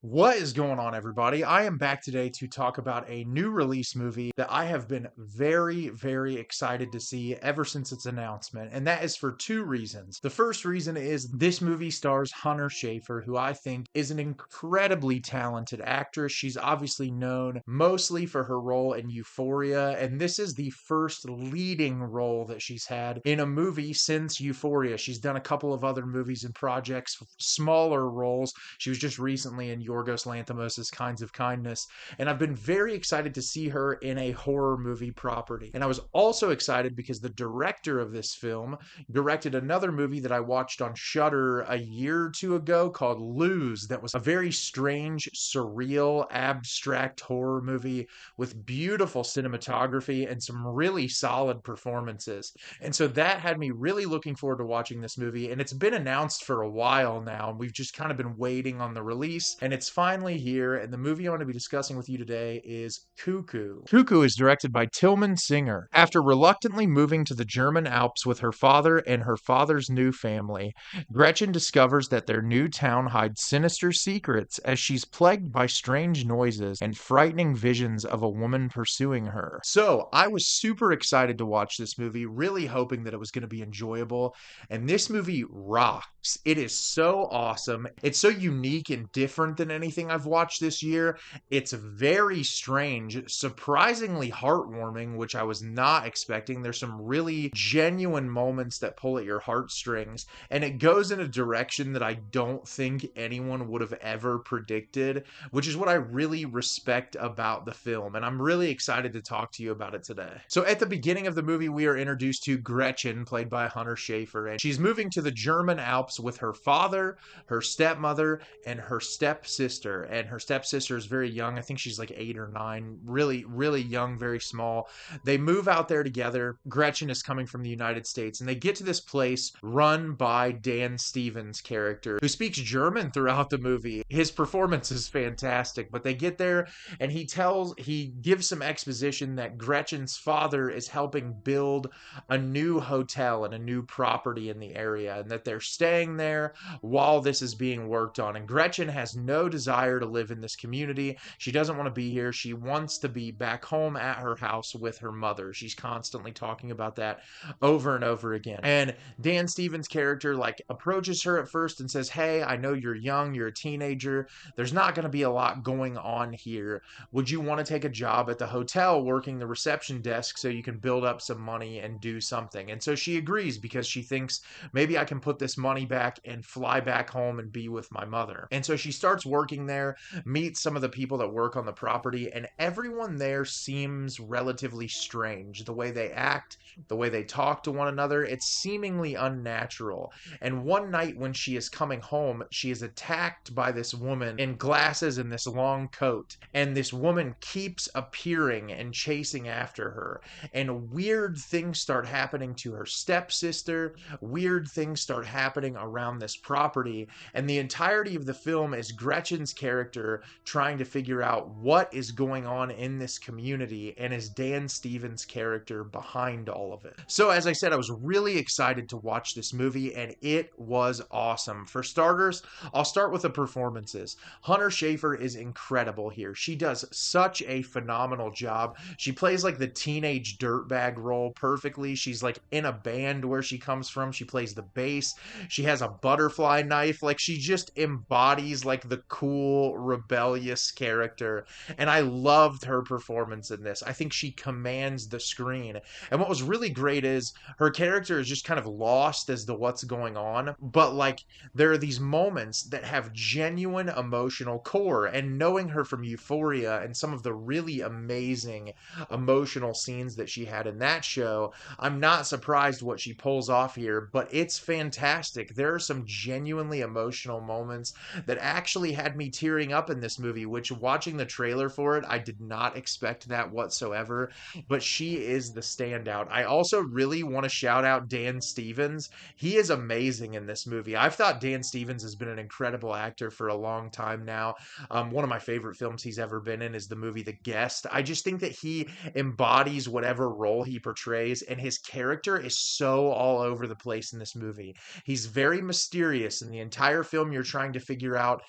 What is going on, everybody? I am back today to talk about a new release movie that I have been very, very excited to see ever since its announcement, and that is for two reasons. The first reason is this movie stars Hunter Schafer, who I think is an incredibly talented actress. She's obviously known mostly for her role in Euphoria, and this is the first leading role that she's had in a movie since Euphoria. She's done a couple of other movies and projects, smaller roles. She was just recently in Yorgos Lanthimos' Kinds of Kindness, and I've been very excited to see her in a horror movie property. And I was also excited because the director of this film directed another movie that I watched on Shudder a year or two ago called Lose, that was a very strange, surreal, abstract horror movie with beautiful cinematography and some really solid performances. And so that had me really looking forward to watching this movie, and it's been announced for a while now, and we've just kind of been waiting on the release, and it's finally here. And the movie I want to be discussing with you today is Cuckoo. Cuckoo is directed by Tilman Singer. After reluctantly moving to the German Alps with her father and her father's new family, Gretchen discovers that their new town hides sinister secrets as she's plagued by strange noises and frightening visions of a woman pursuing her. So I was super excited to watch this movie, really hoping that it was going to be enjoyable, and this movie rocks. It is so awesome. It's so unique and different than anything I've watched this year. It's very strange, surprisingly heartwarming, which I was not expecting. There's some really genuine moments that pull at your heartstrings, and it goes in a direction that I don't think anyone would have ever predicted, which is what I really respect about the film. And I'm really excited to talk to you about it today. So at the beginning of the movie, we are introduced to Gretchen, played by Hunter Schafer, and she's moving to the German Alps with her father, her stepmother, and her stepsister. And her stepsister is very young. I think she's like 8 or 9, really, really young, very small. They move out there together. Gretchen is coming from the United States, and they get to this place run by Dan Stevens' character, who speaks German throughout the movie. His performance is fantastic, but they get there, and he gives some exposition that Gretchen's father is helping build a new hotel and a new property in the area, and that they're staying there while this is being worked on. And Gretchen has no desire to live in this community. She doesn't want to be here. She wants to be back home at her house with her mother. She's constantly talking about that over and over again. And Dan Stevens' character approaches her at first and says, "Hey, I know you're young, you're a teenager. There's not going to be a lot going on here. Would you want to take a job at the hotel working the reception desk so you can build up some money and do something?" And so she agrees because she thinks, maybe I can put this money back and fly back home and be with my mother. And so she starts working there, meets some of the people that work on the property, and everyone there seems relatively strange. The way they act, the way they talk to one another, it's seemingly unnatural. And one night when she is coming home, she is attacked by this woman in glasses and this long coat. And this woman keeps appearing and chasing after her. And weird things start happening to her stepsister. Weird things start happening around this property. And the entirety of the film is Gretchen's character trying to figure out what is going on in this community, and is Dan Stevens' character behind all of it. So as I said, I was really excited to watch this movie, and it was awesome. For starters, I'll start with the performances. Hunter Schafer is incredible here. She does such a phenomenal job. She plays like the teenage dirtbag role perfectly. She's like in a band where she comes from. She plays the bass. She has a butterfly knife. Like, she just embodies like the cool, rebellious character. And I loved her performance in this. I think she commands the screen. And what was really great is her character is just kind of lost as to what's going on. But like, there are these moments that have genuine emotional core. And knowing her from Euphoria and some of the really amazing emotional scenes that she had in that show, I'm not surprised what she pulls off here, but it's fantastic. There are some genuinely emotional moments that actually had me tearing up in this movie, which, watching the trailer for it, I did not expect that whatsoever, but she is the standout. I also really want to shout out Dan Stevens. He is amazing in this movie. I've thought Dan Stevens has been an incredible actor for a long time now. One of my favorite films he's ever been in is the movie The Guest. I just think that he embodies whatever role he portrays, and his character is so all over the place in this movie. He's very mysterious, and the entire film you're trying to figure out,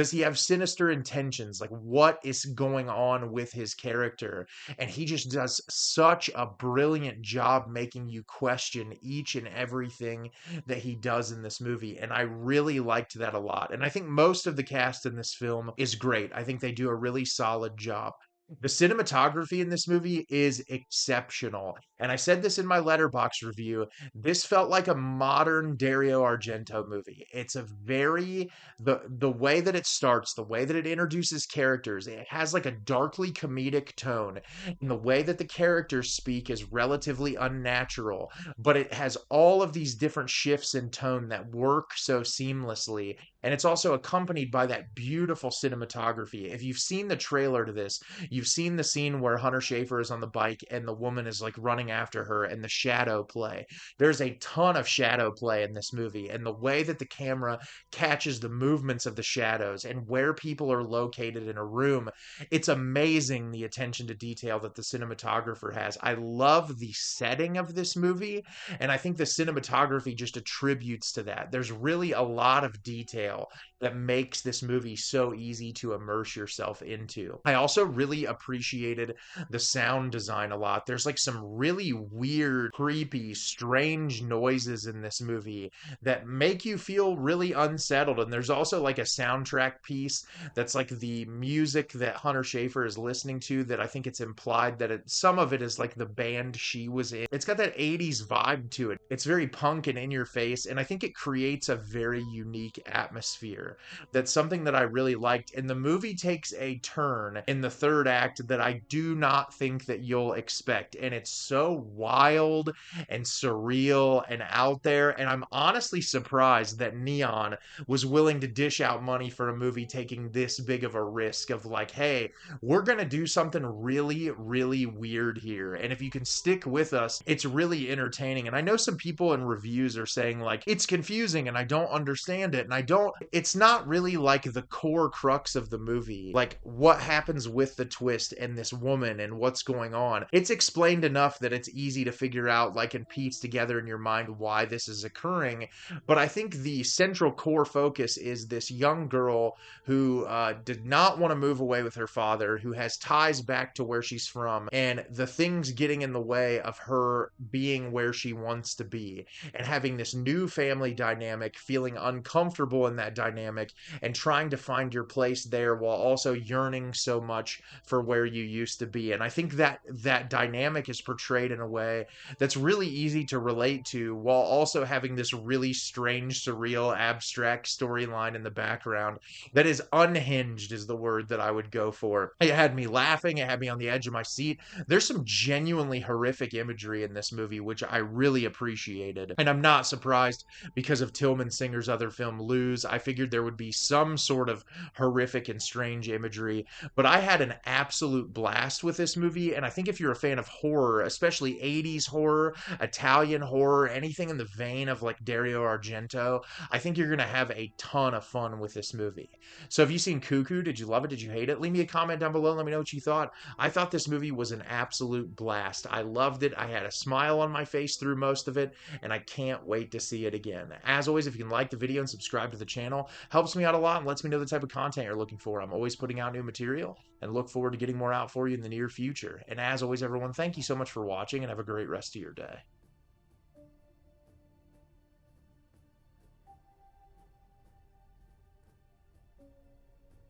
Does he have sinister intentions? Like, what is going on with his character? And he just does such a brilliant job making you question each and everything that he does in this movie. And I really liked that a lot. And I think most of the cast in this film is great. I think they do a really solid job. The cinematography in this movie is exceptional. And I said this in my Letterboxd review. This felt like a modern Dario Argento movie. It's a very the way that it starts, the way that it introduces characters, it has like a darkly comedic tone. And the way that the characters speak is relatively unnatural, but it has all of these different shifts in tone that work so seamlessly. And it's also accompanied by that beautiful cinematography. If you've seen the trailer to this, you've seen the scene where Hunter Schafer is on the bike and the woman is like running after her and the shadow play. There's a ton of shadow play in this movie, and the way that the camera catches the movements of the shadows and where people are located in a room, it's amazing the attention to detail that the cinematographer has. I love the setting of this movie, and I think the cinematography just attributes to that. There's really a lot of detail that makes this movie so easy to immerse yourself into. I also really appreciated the sound design a lot. There's like some really weird, creepy, strange noises in this movie that make you feel really unsettled. And there's also like a soundtrack piece that's like the music that Hunter Schafer is listening to, that I think it's implied that some of it is like the band she was in. It's got that 80s vibe to it. It's very punk and in your face, and I think it creates a very unique atmosphere. That's something that I really liked. And the movie takes a turn in the third act that I do not think that you'll expect. And it's so wild and surreal and out there. And I'm honestly surprised that Neon was willing to dish out money for a movie taking this big of a risk of like, hey, we're going to do something really, really weird here. And if you can stick with us, it's really entertaining. And I know some people in reviews are saying like, it's confusing and I don't understand it. And it's not really like the core crux of the movie. Like what happens with the twist and this woman and what's going on. It's explained enough that it's easy to figure out, like, and piece together in your mind why this is occurring. But I think the central core focus is this young girl who did not want to move away with her father, who has ties back to where she's from, and the things getting in the way of her being where she wants to be, and having this new family dynamic, feeling uncomfortable in that dynamic, and trying to find your place there while also yearning so much for where you used to be. And I think that that dynamic is portrayed in a way that's really easy to relate to, while also having this really strange, surreal, abstract storyline in the background that is unhinged, is the word that I would go for. It had me laughing, it had me on the edge of my seat. There's some genuinely horrific imagery in this movie, which I really appreciated. And I'm not surprised because of Tilman Singer's other film, Lose. I figured there would be some sort of horrific and strange imagery, but I had an absolute blast with this movie. And I think if you're a fan of horror, especially 80s horror, Italian horror, anything in the vein of like Dario Argento, I think you're going to have a ton of fun with this movie. So have you seen Cuckoo? Did you love it? Did you hate it? Leave me a comment down below. Let me know what you thought. I thought this movie was an absolute blast. I loved it. I had a smile on my face through most of it, and I can't wait to see it again. As always, if you can like the video and subscribe to the channel, helps me out a lot and lets me know the type of content you're looking for. I'm always putting out new material and look forward to getting more out for you in the near future. And as always, everyone, thank you so much for watching and have a great rest of your day.